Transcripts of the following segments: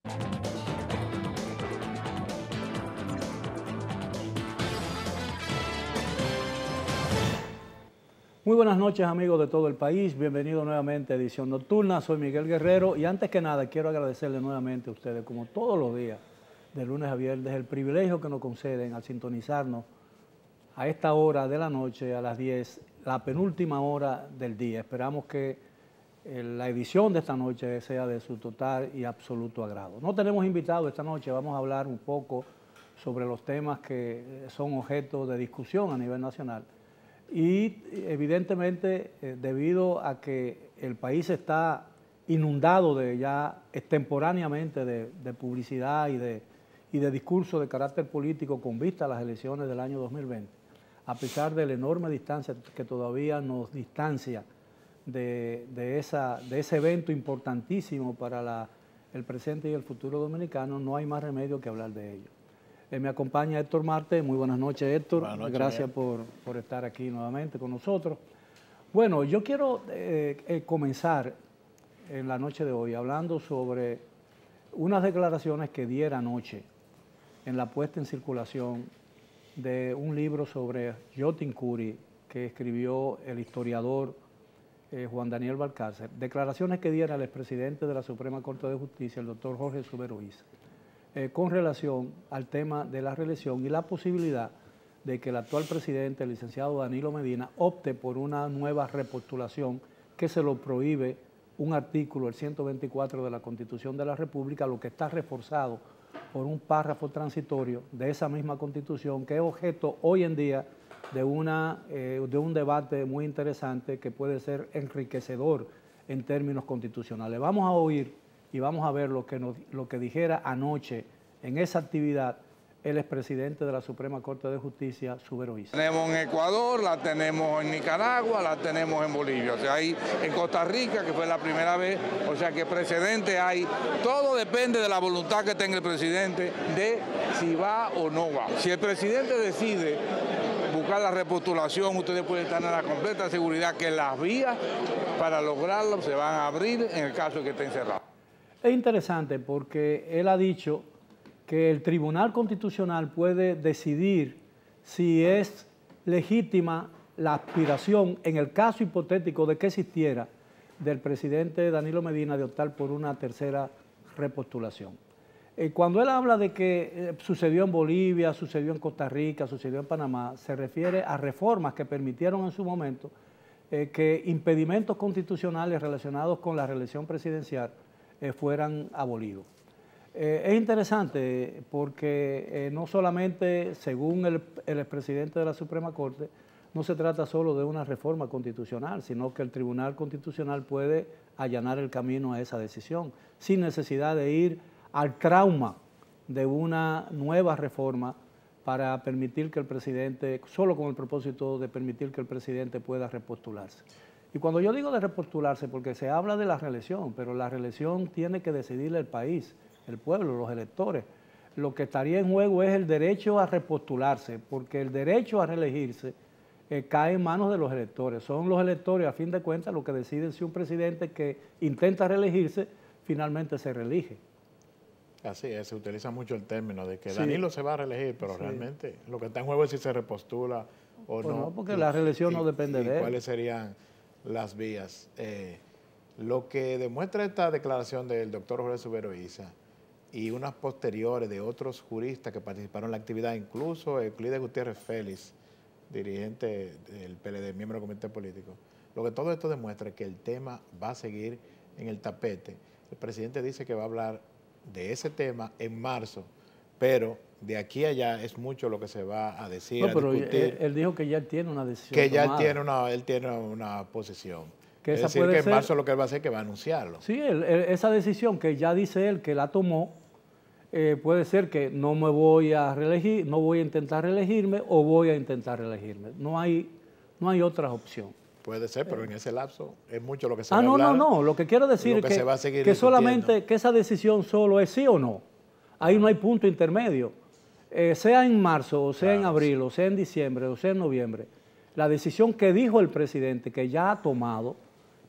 Muy buenas noches, amigos de todo el país. Bienvenido nuevamente a Edición Nocturna. Soy Miguel Guerrero y antes que nada quiero agradecerle nuevamente a ustedes, como todos los días, de lunes a viernes, el privilegio que nos conceden al sintonizarnos a esta hora de la noche, a las 10, la penúltima hora del día. Esperamos que la edición de esta noche sea de su total y absoluto agrado. No tenemos invitados esta noche, vamos a hablar un poco sobre los temas que son objeto de discusión a nivel nacional. Y evidentemente, debido a que el país está inundado ya extemporáneamente de publicidad y de discurso de carácter político con vista a las elecciones del año 2020, a pesar de la enorme distancia que todavía nos distancia de ese evento importantísimo para el presente y el futuro dominicano, no hay más remedio que hablar de ello. Me acompaña Héctor Marte. Muy buenas noches, Héctor. Buenas noches, gracias por estar aquí nuevamente con nosotros. Bueno, yo quiero comenzar en la noche de hoy hablando sobre unas declaraciones que diera anoche en la puesta en circulación de un libro sobre Jotin Curi que escribió el historiador Juan Daniel Valcárcel. Declaraciones que diera el expresidente de la Suprema Corte de Justicia, el doctor Jorge Suberoiza, con relación al tema de la reelección y la posibilidad de que el actual presidente, el licenciado Danilo Medina, opte por una nueva repostulación que se lo prohíbe un artículo, el 124 de la Constitución de la República, lo que está reforzado por un párrafo transitorio de esa misma Constitución, que es objeto hoy en día de un debate muy interesante que puede ser enriquecedor en términos constitucionales. Vamos a oír y vamos a ver lo que dijera anoche en esa actividad el expresidente de la Suprema Corte de Justicia, Suberoiza. Tenemos en Ecuador, la tenemos en Nicaragua, la tenemos en Bolivia, o sea, hay en Costa Rica, que fue la primera vez, o sea que precedentes hay. Todo depende de la voluntad que tenga el presidente de si va o no va. Si el presidente decide buscar la repostulación, ustedes pueden estar en la completa seguridad que las vías para lograrlo se van a abrir en el caso de que esté encerrado. Es interesante porque él ha dicho que el Tribunal Constitucional puede decidir si es legítima la aspiración, en el caso hipotético de que existiera, del presidente Danilo Medina de optar por una tercera repostulación. Cuando él habla de que sucedió en Bolivia, sucedió en Costa Rica, sucedió en Panamá, se refiere a reformas que permitieron en su momento que impedimentos constitucionales relacionados con la reelección presidencial fueran abolidos. Es interesante porque no solamente, según el expresidente de la Suprema Corte, no se trata solo de una reforma constitucional, sino que el Tribunal Constitucional puede allanar el camino a esa decisión, sin necesidad de ir al trauma de una nueva reforma para permitir que el presidente, solo con el propósito de permitir que el presidente pueda repostularse. Y cuando yo digo de repostularse, porque se habla de la reelección, pero la reelección tiene que decidirle el país, el pueblo, los electores. Lo que estaría en juego es el derecho a repostularse, porque el derecho a reelegirse cae en manos de los electores. Son los electores, a fin de cuentas, los que deciden si un presidente que intenta reelegirse finalmente se reelige. Así es, se utiliza mucho el término de que Danilo se va a reelegir, pero realmente lo que está en juego es si se repostula o no. No, porque la reelección no depende de él. ¿Cuáles serían las vías? Lo que demuestra esta declaración del doctor Jorge Suberoiza y unas posteriores de otros juristas que participaron en la actividad, incluso Euclides Gutiérrez Félix, dirigente del PLD, miembro del comité político, lo que todo esto demuestra es que el tema va a seguir en el tapete. El presidente dice que va a hablar de ese tema en marzo, pero de aquí a allá es mucho lo que se va a decir, no, pero a discutir. Él dijo que ya tiene una decisión que ya tomada. él tiene una posición. Que es esa decir, puede que en ser, marzo lo que él va a hacer es que va a anunciarlo. Sí, esa decisión que ya dice él que la tomó, puede ser que no me voy a reelegir, no voy a intentar reelegirme o voy a intentar reelegirme. No hay otra opción. Puede ser, pero en ese lapso es mucho lo que se va a no, hablar. No, lo que quiero decir es que solamente que esa decisión solo es sí o no. Ahí no hay punto intermedio. Sea en marzo, o sea en abril, o sea en diciembre, o sea en noviembre. La decisión que dijo el presidente, que ya ha tomado,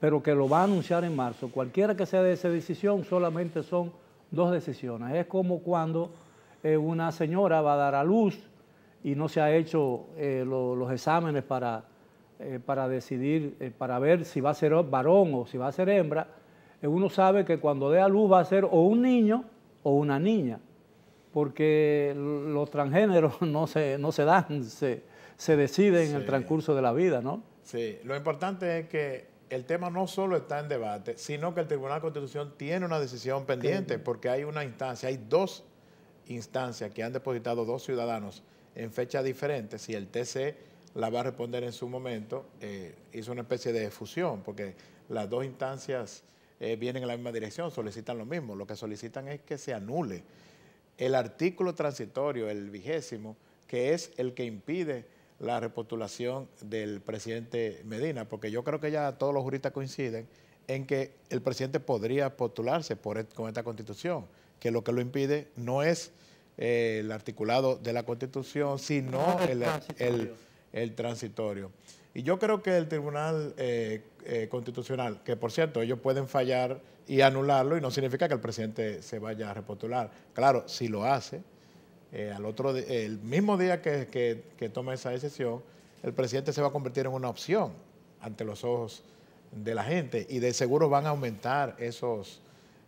pero que lo va a anunciar en marzo, cualquiera que sea de esa decisión, solamente son dos decisiones. Es como cuando una señora va a dar a luz y no se ha hecho los exámenes para decidir, para ver si va a ser varón o si va a ser hembra. Uno sabe que cuando dé a luz va a ser o un niño o una niña, porque los transgéneros no se dan, se deciden en el transcurso de la vida, ¿no? Sí, lo importante es que el tema no solo está en debate, sino que el Tribunal de Constitución tiene una decisión pendiente, porque hay una instancia, hay dos instancias que han depositado dos ciudadanos en fechas diferentes, y el TC la va a responder en su momento. Hizo una especie de fusión, porque las dos instancias vienen en la misma dirección, solicitan lo mismo. Lo que solicitan es que se anule el artículo transitorio, el 20º, que es el que impide la repostulación del presidente Medina, porque yo creo que ya todos los juristas coinciden en que el presidente podría postularse con esta Constitución, que lo impide no es el articulado de la Constitución, sino el transitorio. Y yo creo que el Tribunal Constitucional, que por cierto ellos pueden fallar y anularlo, y no significa que el presidente se vaya a repostular. Claro, si lo hace, el mismo día que tome esa decisión, el presidente se va a convertir en una opción ante los ojos de la gente, y de seguro van a aumentar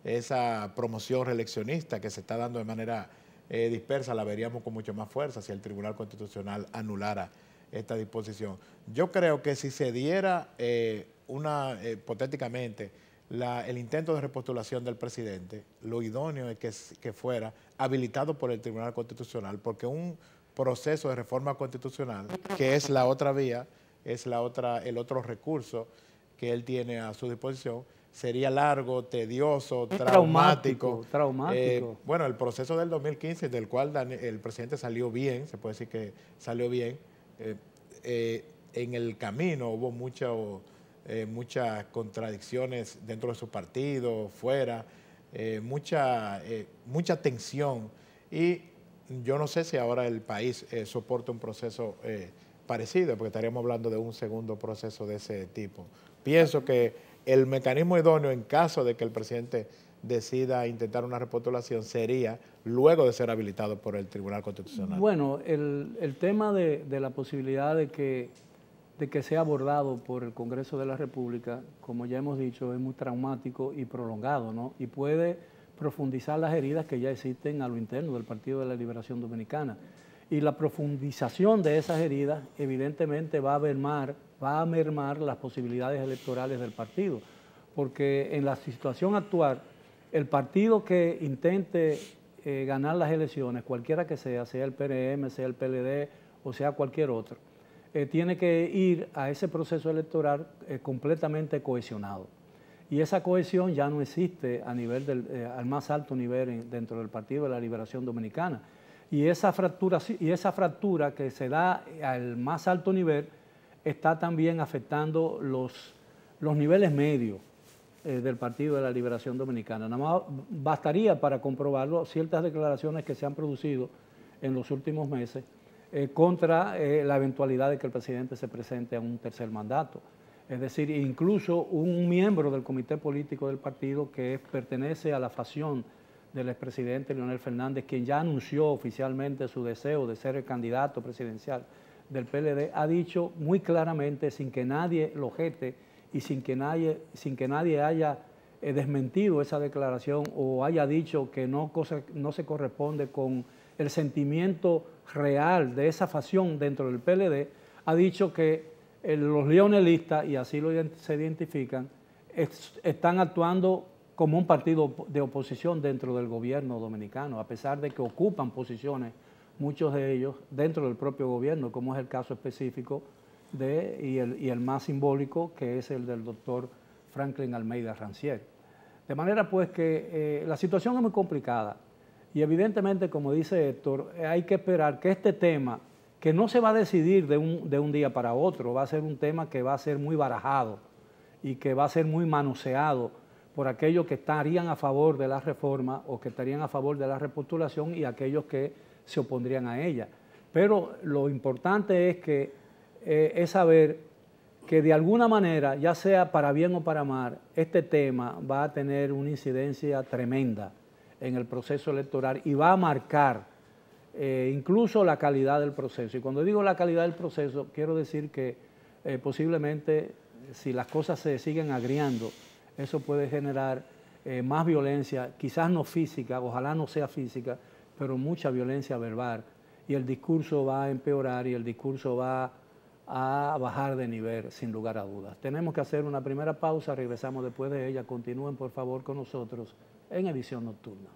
esa promoción reeleccionista que se está dando de manera dispersa. La veríamos con mucho más fuerza si el Tribunal Constitucional anulara esta disposición. Yo creo que si se diera hipotéticamente el intento de repostulación del presidente, lo idóneo es que fuera habilitado por el Tribunal Constitucional, porque un proceso de reforma constitucional, que es la otra vía, es el otro recurso que él tiene a su disposición, sería largo, tedioso, traumático. Bueno, el proceso del 2015, del cual el presidente salió bien, se puede decir que salió bien. En el camino hubo muchas contradicciones dentro de su partido, fuera, mucha tensión, y yo no sé si ahora el país soporta un proceso parecido, porque estaríamos hablando de un segundo proceso de ese tipo. Pienso que el mecanismo idóneo, en caso de que el presidente decida intentar una repostulación, sería luego de ser habilitado por el Tribunal Constitucional. Bueno, el tema de la posibilidad de que sea abordado por el Congreso de la República, como ya hemos dicho, es muy traumático y prolongado, ¿no? Y puede profundizar las heridas que ya existen a lo interno del Partido de la Liberación Dominicana. Y la profundización de esas heridas evidentemente va a mermar las posibilidades electorales del partido, porque en la situación actual, el partido que intente ganar las elecciones, cualquiera que sea el PRM, sea el PLD o sea cualquier otro, tiene que ir a ese proceso electoral completamente cohesionado. Y esa cohesión ya no existe a nivel al más alto nivel dentro del Partido de la Liberación Dominicana. Y esa fractura que se da al más alto nivel está también afectando los niveles medios del Partido de la Liberación Dominicana. Nada más bastaría para comprobarlo ciertas declaraciones que se han producido en los últimos meses contra la eventualidad de que el presidente se presente a un tercer mandato. Es decir, incluso un miembro del comité político del partido que pertenece a la facción del expresidente Leonel Fernández, quien ya anunció oficialmente su deseo de ser el candidato presidencial del PLD, ha dicho muy claramente, sin que nadie lo objete y sin que nadie haya desmentido esa declaración o haya dicho que no se corresponde con el sentimiento real de esa facción dentro del PLD, ha dicho que los leonelistas, y así se identifican, están actuando como un partido de oposición dentro del gobierno dominicano, a pesar de que ocupan posiciones, muchos de ellos, dentro del propio gobierno, como es el caso específico y el más simbólico, que es el del doctor Franklin Almeida Rancière. De manera pues que la situación es muy complicada y evidentemente, como dice Héctor, hay que esperar que este tema, que no se va a decidir de un día para otro, va a ser un tema que va a ser muy barajado y que va a ser muy manoseado por aquellos que estarían a favor de la reforma o que estarían a favor de la repostulación y aquellos que se opondrían a ella. Pero lo importante es saber que de alguna manera, ya sea para bien o para mal, este tema va a tener una incidencia tremenda en el proceso electoral y va a marcar incluso la calidad del proceso. Y cuando digo la calidad del proceso, quiero decir que posiblemente si las cosas se siguen agriando, eso puede generar más violencia, quizás no física, ojalá no sea física, pero mucha violencia verbal, y el discurso va a empeorar y el discurso va a bajar de nivel, sin lugar a dudas. Tenemos que hacer una primera pausa, regresamos después de ella. Continúen por favor con nosotros en Edición Nocturna.